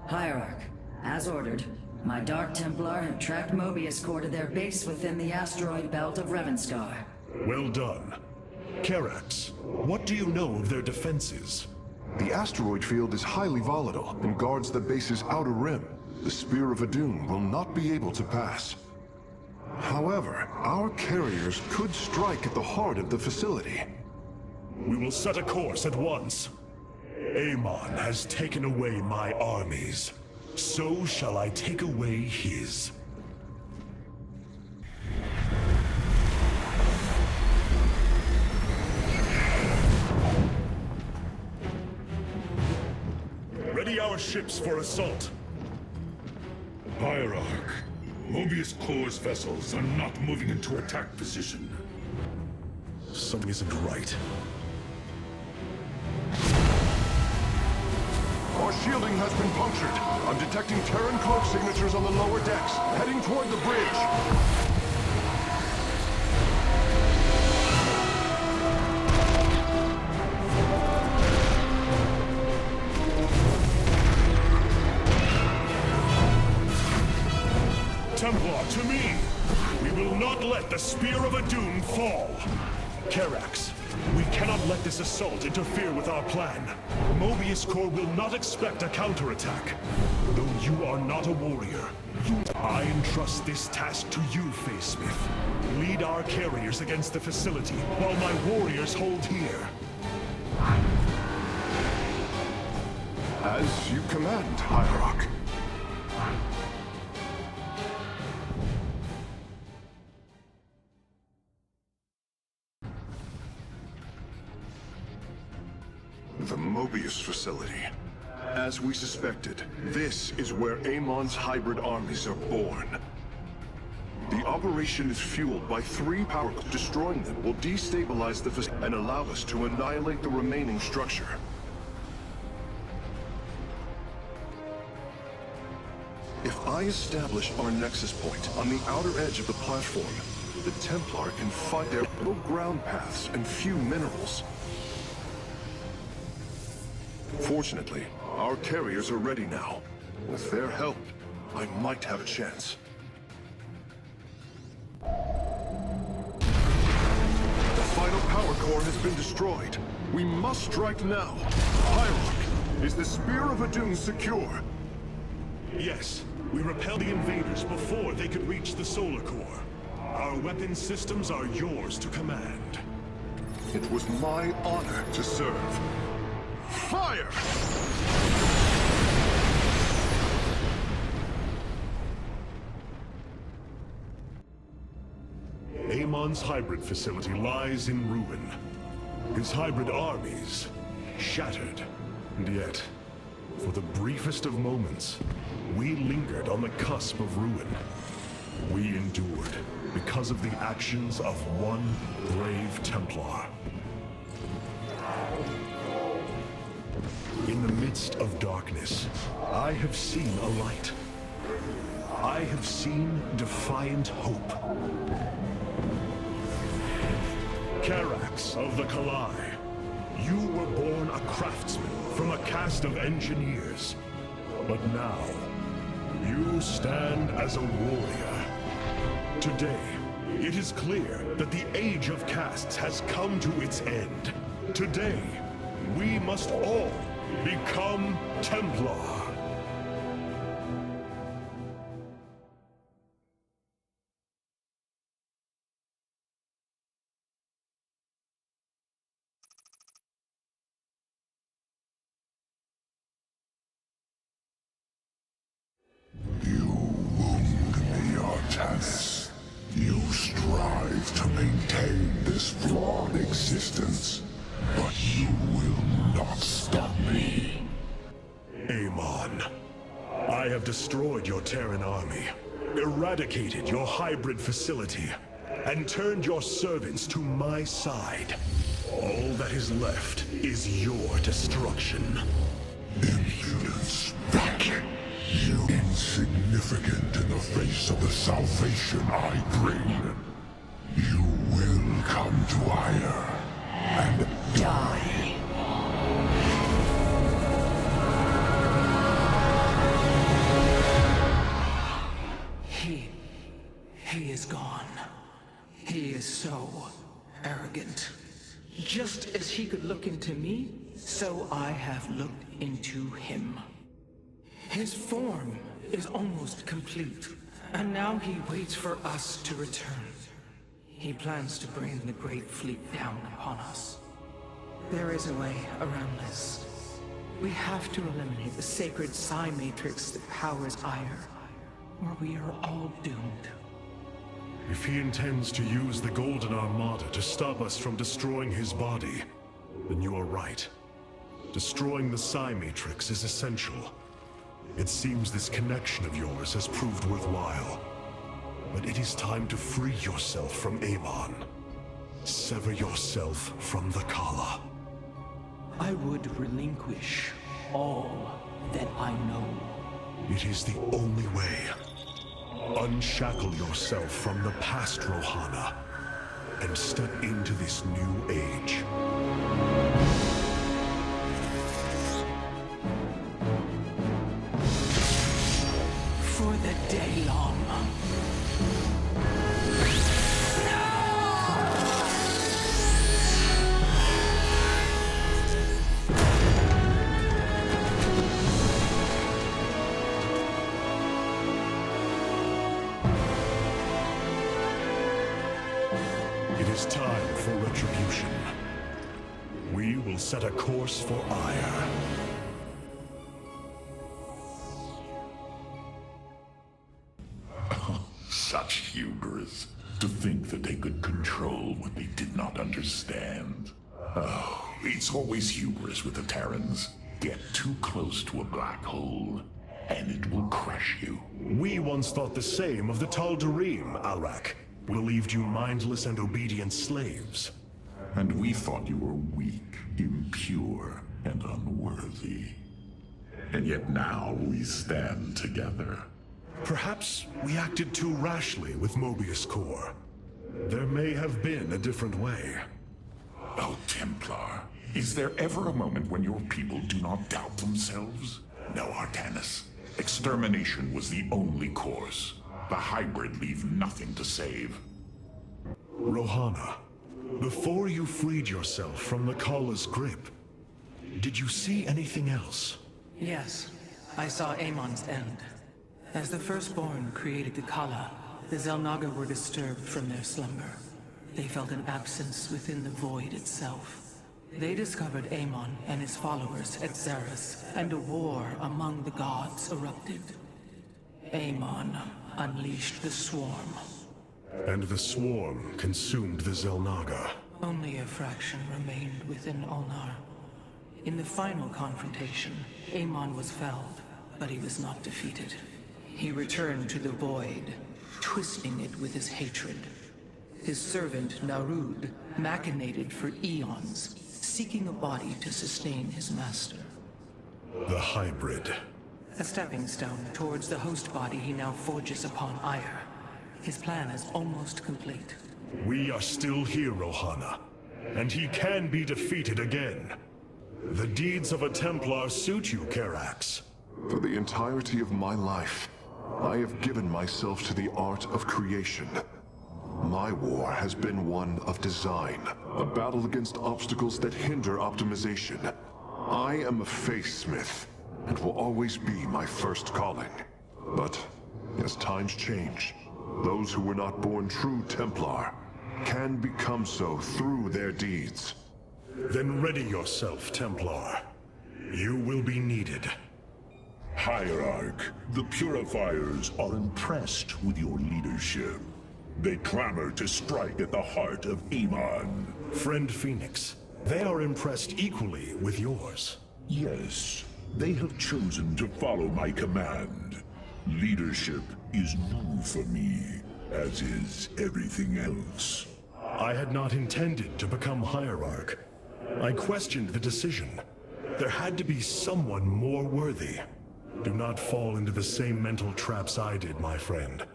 Hierarch, as ordered, my Dark Templar have tracked Mobius Core to their base within the asteroid belt of Revenskar. Well done. Karax, what do you know of their defenses? The asteroid field is highly volatile and guards the base's outer rim. The Spear of Adun will not be able to pass. However, our carriers could strike at the heart of the facility. We will set a course at once. Amon has taken away my armies. So shall I take away his. Ready our ships for assault. Hierarch, Mobius Core's vessels are not moving into attack position. Something isn't right. Our shielding has been punctured. I'm detecting Terran cloak signatures on the lower decks, heading toward the bridge. Templar, to me! We will not let the Spear of Adun fall! Karax, we cannot let this assault interfere with our plan. Mobius Core will not expect a counterattack. Though you are not a warrior, I entrust this task to you, Facesmith. Lead our carriers against the facility, while my warriors hold here. As you command, Hierarch. The Mobius facility. As we suspected, this is where Amon's hybrid armies are born. The operation is fueled by 3 power. Destroying them will destabilize the facility and allow us to annihilate the remaining structure. If I establish our nexus point on the outer edge of the platform, the Templar can fight their low ground paths and few minerals. Fortunately, our carriers are ready now. With their help, I might have a chance. The final power core has been destroyed. We must strike now. Hierarch, is the Spear of Adun secure? Yes, we repelled the invaders before they could reach the solar core. Our weapon systems are yours to command. It was my honor to serve. Fire! Amon's hybrid facility lies in ruin. His hybrid armies shattered. And yet, for the briefest of moments, we lingered on the cusp of ruin. We endured because of the actions of one brave Templar. In the midst of darkness, I have seen a light. I have seen defiant hope. Karax of the Kalai, you were born a craftsman from a caste of engineers. But now, you stand as a warrior. Today, it is clear that the age of castes has come to its end. Today, we must all become Templar. You wound me, Artanis. You strive to maintain this flawed existence, but you will not stop me. Amon, I have destroyed your Terran army, eradicated your hybrid facility, and turned your servants to my side. All that is left is your destruction. Impudence, vacuum. You insignificant in the face of the salvation I bring. You will come to ire and die. He is so arrogant. Just as he could look into me, so I have looked into him. His form is almost complete, and now he waits for us to return. He plans to bring the Great Fleet down upon us. There is a way around this. We have to eliminate the sacred psi matrix that powers Ire, or we are all doomed. If he intends to use the Golden Armada to stop us from destroying his body, then you are right. Destroying the psi matrix is essential. It seems this connection of yours has proved worthwhile. But it is time to free yourself from Amon. Sever yourself from the Kala. I would relinquish all that I know. It is the only way. Unshackle yourself from the past, Rohana, and step into this new age. For the day long. It is time for retribution. We will set a course for Ire. Such hubris. To think that they could control what they did not understand. Oh, it's always hubris with the Terrans. Get too close to a black hole, and it will crush you. We once thought the same of the Tal'Darim, Alrak. Believed you mindless and obedient slaves. And we thought you were weak, impure, and unworthy. And yet now we stand together. Perhaps we acted too rashly with Mobius Core. There may have been a different way. Oh, Templar, is there ever a moment when your people do not doubt themselves? No, Artanis. Extermination was the only course. The hybrid leave nothing to save. Rohana, before you freed yourself from the Kala's grip, did you see anything else? Yes, I saw Amon's end. As the Firstborn created the Kala, the Xel'Naga were disturbed from their slumber. They felt an absence within the void itself. They discovered Amon and his followers at Xeris, and a war among the gods erupted. Amon unleashed the Swarm. And the Swarm consumed the Xel'Naga. Only a fraction remained within Ulnar. In the final confrontation, Amon was felled, but he was not defeated. He returned to the void, twisting it with his hatred. His servant, Narud, machinated for eons, seeking a body to sustain his master. The hybrid. A stepping stone towards the host body he now forges upon Ire. His plan is almost complete. We are still here, Rohana, and he can be defeated again. The deeds of a Templar suit you, Karax. For the entirety of my life, I have given myself to the art of creation. My war has been one of design, a battle against obstacles that hinder optimization. I am a faithsmith, and will always be my first calling. But as times change, those who were not born true Templar can become so through their deeds. Then ready yourself, Templar. You will be needed. Hierarch, the Purifiers are impressed with your leadership. They clamor to strike at the heart of Amon. Friend Phoenix, they are impressed equally with yours. Yes, they have chosen to follow my command. Leadership is new for me, as is everything else. I had not intended to become Hierarch. I questioned the decision. There had to be someone more worthy. Do not fall into the same mental traps I did, my friend.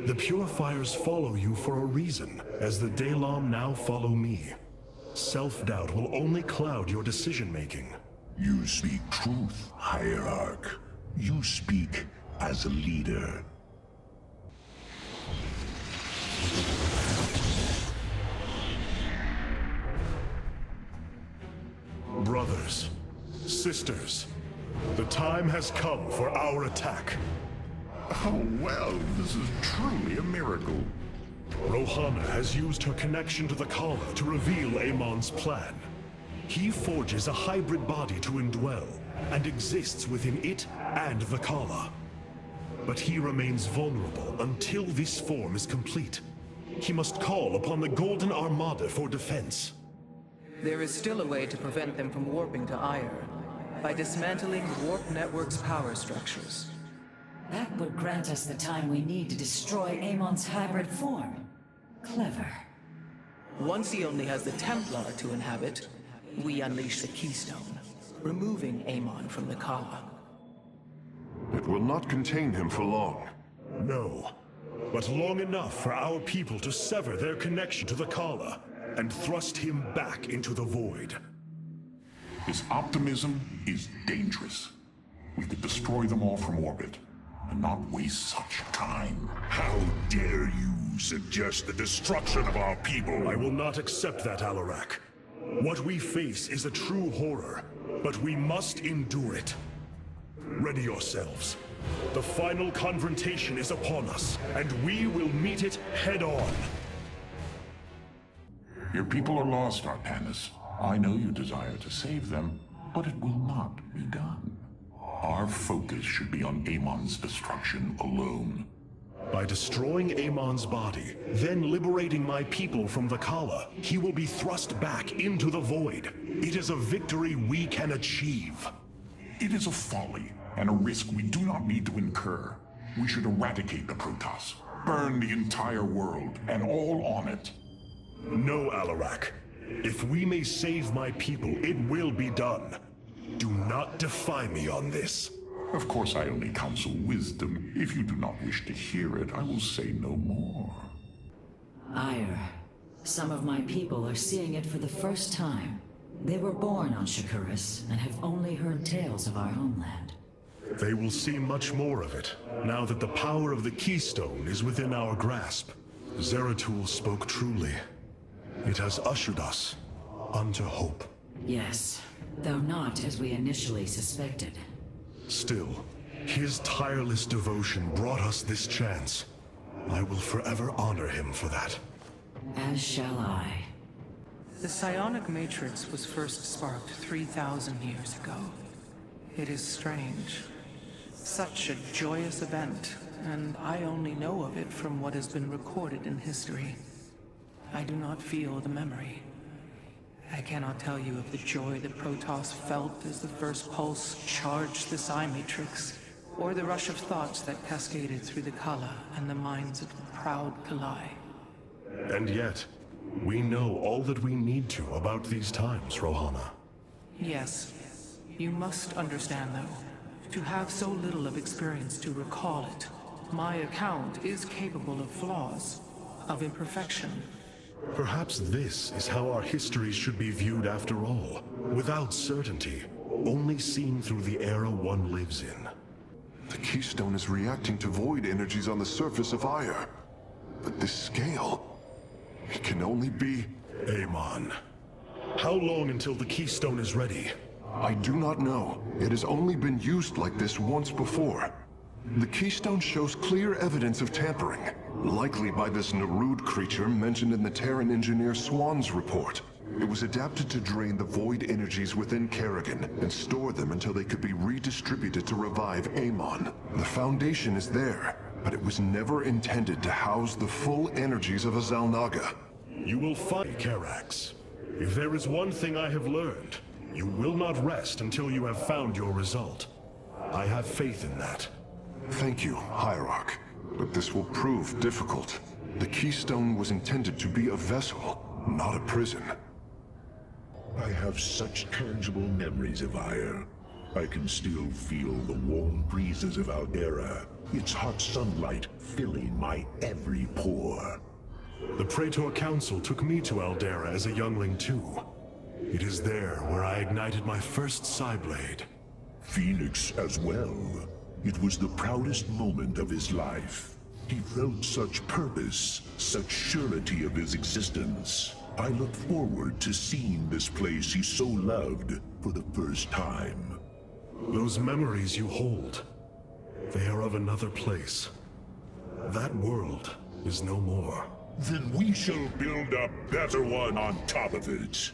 The Purifiers follow you for a reason, as the Dalam now follow me. Self-doubt will only cloud your decision-making. You speak truth, Hierarch. You speak as a leader. sisters, the time has come for our attack. Oh, well, this is truly a miracle. Rohana has used her connection to the Kala to reveal Amon's plan. He forges a hybrid body to indwell, and exists within it and the Kala. But he remains vulnerable until this form is complete. He must call upon the Golden Armada for defense. There is still a way to prevent them from warping to Ire, by dismantling the warp network's power structures. That would grant us the time we need to destroy Amon's hybrid form. Clever. Once he only has the Templar to inhabit, we unleash the Keystone, removing Amon from the Kala. It will not contain him for long. No, but long enough for our people to sever their connection to the Kala and thrust him back into the void. This optimism is dangerous. We could destroy them all from orbit, and not waste such time. How dare you suggest the destruction of our people? I will not accept that, Alarak. What we face is a true horror, but we must endure it. Ready yourselves. The final confrontation is upon us, and we will meet it head-on. Your people are lost, Artanis. I know you desire to save them, but it will not be done. Our focus should be on Amon's destruction alone. By destroying Amon's body, then liberating my people from the Kala, he will be thrust back into the void. It is a victory we can achieve. It is a folly, and a risk we do not need to incur. We should eradicate the Protoss, burn the entire world, and all on it. No, Alarak. If we may save my people, it will be done. Do not defy me on this. Of course, I only counsel wisdom. If you do not wish to hear it, I will say no more. Ire. Some of my people are seeing it for the first time. They were born on Shakuras and have only heard tales of our homeland. They will see much more of it, now that the power of the Keystone is within our grasp. Zeratul spoke truly. It has ushered us unto hope. Yes, though not as we initially suspected. Still, his tireless devotion brought us this chance. I will forever honor him for that. As shall I. The psionic matrix was first sparked 3,000 years ago. It is strange. Such a joyous event, and I only know of it from what has been recorded in history. I do not feel the memory. I cannot tell you of the joy the Protoss felt as the first pulse charged the psi matrix, or the rush of thoughts that cascaded through the Kala and the minds of the proud Kalai. And yet, we know all that we need to about these times, Rohana. Yes. You must understand, though, to have so little of experience to recall it, my account is capable of flaws, of imperfection. Perhaps this is how our histories should be viewed after all, without certainty, only seen through the era one lives in. The Keystone is reacting to void energies on the surface of Ire. But this scale, it can only be... Amon. How long until the Keystone is ready? I do not know. It has only been used like this once before. The Keystone shows clear evidence of tampering, likely by this Narud creature mentioned in the Terran engineer Swan's report. It was adapted to drain the void energies within Kerrigan and store them until they could be redistributed to revive Amon. The foundation is there, but it was never intended to house the full energies of a Zalnaga. You will fight karax. If there is one thing I have learned, you will not rest until you have found your result. I have faith in that. Thank you, Hierarch. But this will prove difficult. The Keystone was intended to be a vessel, not a prison. I have such tangible memories of Ire. I can still feel the warm breezes of Aldera, its hot sunlight filling my every pore. The Praetor Council took me to Aldera as a youngling too. It is there where I ignited my first Psyblade. Phoenix as well. It was the proudest moment of his life. He felt such purpose, such surety of his existence. I look forward to seeing this place he so loved for the first time. Those memories you hold, they are of another place. That world is no more. Then we shall build a better one on top of it.